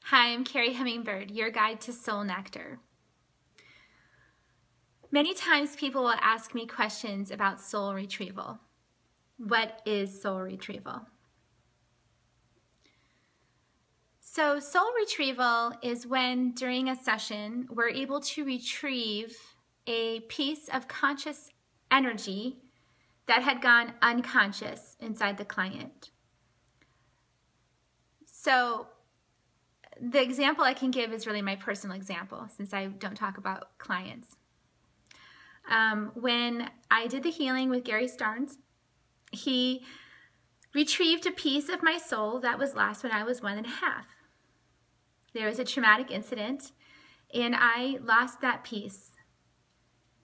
Hi, I'm Kerri Hummingbird, your guide to soul nectar. Many times people will ask me questions about soul retrieval. What is soul retrieval? So soul retrieval is when during a session we're able to retrieve a piece of conscious energy that had gone unconscious inside the client. So the example I can give is really my personal example, since I don't talk about clients. When I did the healing with Gary Starnes, he retrieved a piece of my soul that was lost when I was 1.5. There was a traumatic incident, and I lost that piece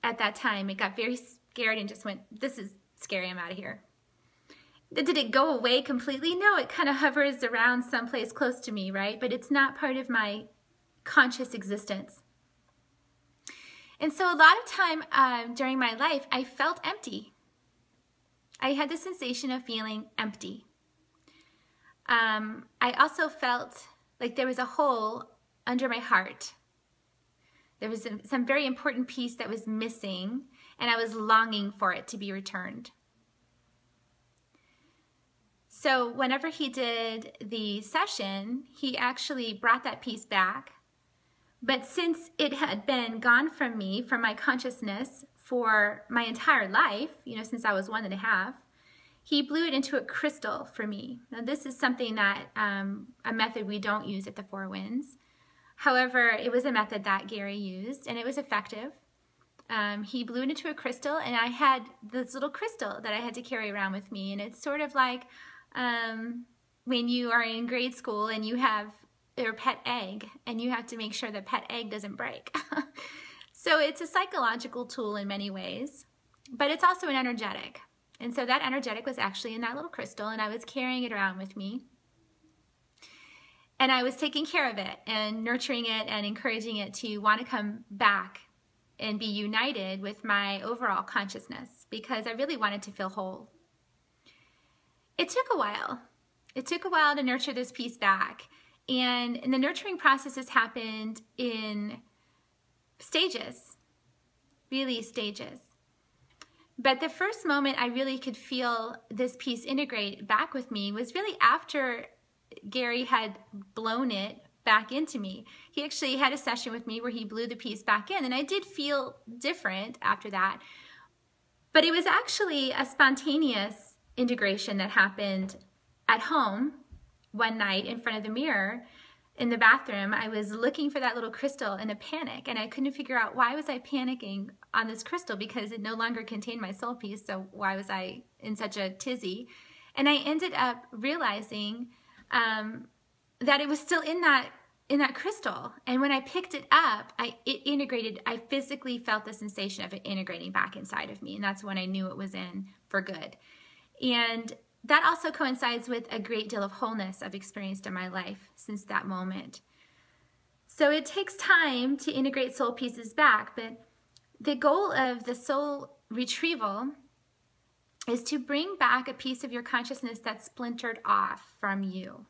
at that time. It got very scared and just went, this is scary, I'm out of here. Did it go away completely? No, it kind of hovers around someplace close to me, right? But it's not part of my conscious existence. And so a lot of time during my life, I felt empty. I had the sensation of feeling empty. I also felt like there was a hole under my heart. There was some very important piece that was missing, and I was longing for it to be returned. So whenever he did the session, he actually brought that piece back. But since it had been gone from me, from my consciousness, for my entire life, since I was 1.5, he blew it into a crystal for me. Now this is something that, a method we don't use at the Four Winds. However, it was a method that Gary used, and it was effective. He blew it into a crystal, and I had this little crystal that I had to carry around with me. And it's sort of like when you are in grade school and you have your pet egg, and you have to make sure the pet egg doesn't break. So it's a psychological tool in many ways, but it's also an energetic. And so that energetic was actually in that little crystal, and I was carrying it around with me. And I was taking care of it and nurturing it and encouraging it to want to come back and be united with my overall consciousness, because I really wanted to feel whole. It took a while. It took a while to nurture this piece back. And the nurturing process has happened in stages, really stages. But the first moment I really could feel this piece integrate back with me was really after Gary had blown it back into me. He actually had a session with me where he blew the piece back in, and I did feel different after that. But it was actually a spontaneous integration that happened at home one night in front of the mirror in the bathroom. I was looking for that little crystal in a panic, and I couldn't figure out why was I panicking on this crystal, because it no longer contained my soul piece, so why was I in such a tizzy? And I ended up realizing that it was still in that crystal. And when I picked it up, it integrated. I physically felt the sensation of it integrating back inside of me, and that's when I knew it was in for good. And that also coincides with a great deal of wholeness I've experienced in my life since that moment. So it takes time to integrate soul pieces back, but the goal of the soul retrieval is to bring back a piece of your consciousness that's splintered off from you,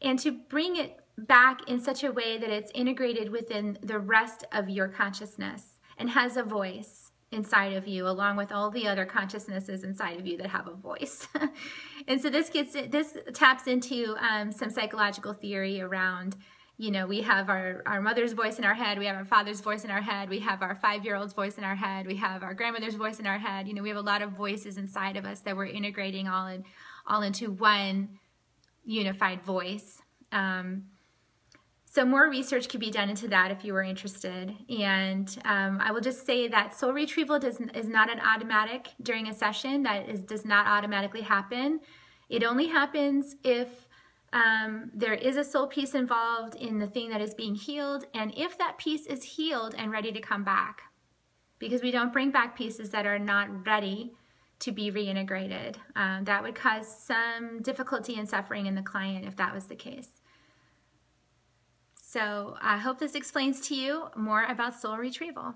and to bring it back in such a way that it's integrated within the rest of your consciousness and has a voice inside of you, along with all the other consciousnesses inside of you that have a voice. And so this taps into some psychological theory around, we have our mother's voice in our head, we have our father's voice in our head, we have our 5-year-old's voice in our head, we have our grandmother's voice in our head. We have a lot of voices inside of us that we're integrating all into one unified voice. So more research could be done into that if you were interested. And I will just say that soul retrieval is not an automatic during a session. That does not automatically happen. It only happens if there is a soul piece involved in the thing that is being healed, and if that piece is healed and ready to come back. Because we don't bring back pieces that are not ready to be reintegrated. That would cause some difficulty and suffering in the client if that was the case. So I hope this explains to you more about soul retrieval.